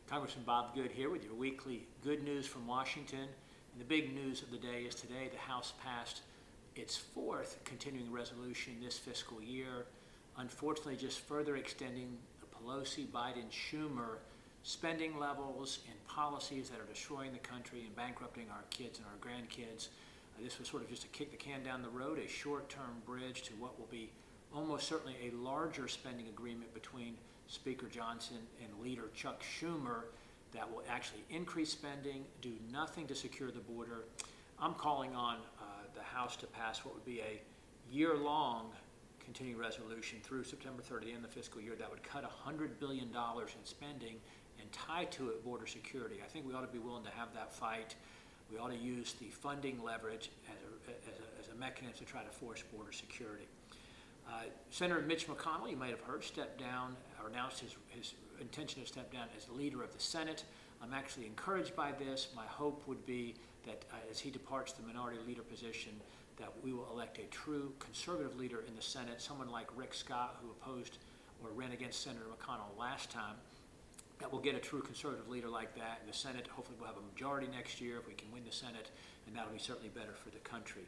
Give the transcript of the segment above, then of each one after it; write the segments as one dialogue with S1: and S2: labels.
S1: Congressman Bob Good here with your weekly good news from Washington. And the big news of the day is today the House passed its fourth continuing resolution this fiscal year, unfortunately just further extending the Pelosi, Biden, Schumer spending levels and policies that are destroying the country and bankrupting our kids and our grandkids. This was sort of just to kick the can down the road, a short-term bridge to what will be almost certainly a larger spending agreement between Speaker Johnson and Leader Chuck Schumer that will actually increase spending, do nothing to secure the border. I'm calling on the House to pass what would be a year-long continuing resolution through September 30th in the fiscal year that would cut $100 billion in spending and tie to it border security. I think we ought to be willing to have that fight. We ought to use the funding leverage as a mechanism to try to force border security. Senator Mitch McConnell, you might have heard, stepped down or announced his intention to step down as leader of the Senate. I'm actually encouraged by this. My hope would be that as he departs the minority leader position, that we will elect a true conservative leader in the Senate, someone like Rick Scott, who opposed or ran against Senator McConnell last time. That we'll get a true conservative leader like that in the Senate. Hopefully we'll have a majority next year if we can win the Senate, and that'll be certainly better for the country.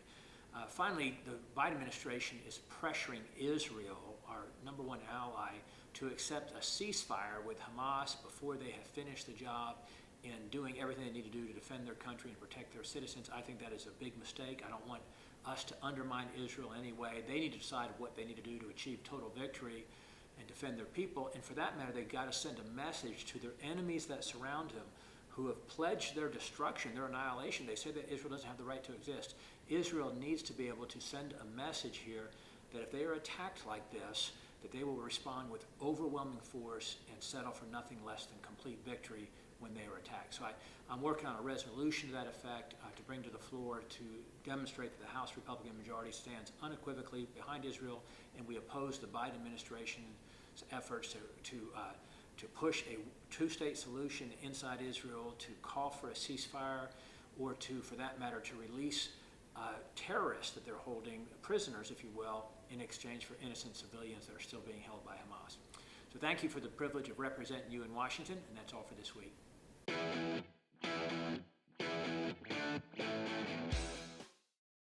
S1: Finally, the Biden administration is pressuring Israel, our number one ally, to accept a ceasefire with Hamas before they have finished the job in doing everything they need to do to defend their country and protect their citizens. I think that is a big mistake. I don't want us to undermine Israel in any way. They need to decide what they need to do to achieve total victory and defend their people. And for that matter, they've got to send a message to their enemies that surround them, who have pledged their destruction, their annihilation. They say that Israel doesn't have the right to exist. Israel needs to be able to send a message here that if they are attacked like this, that they will respond with overwhelming force and settle for nothing less than complete victory when they are attacked. So I'm working on a resolution to that effect to bring to the floor to demonstrate that the House Republican majority stands unequivocally behind Israel, and we oppose the Biden administration's efforts to push a two-state solution inside Israel, to call for a ceasefire, or to, for that matter, to release terrorists that they're holding, prisoners, if you will, in exchange for innocent civilians that are still being held by Hamas. So thank you for the privilege of representing you in Washington, and that's all for this week.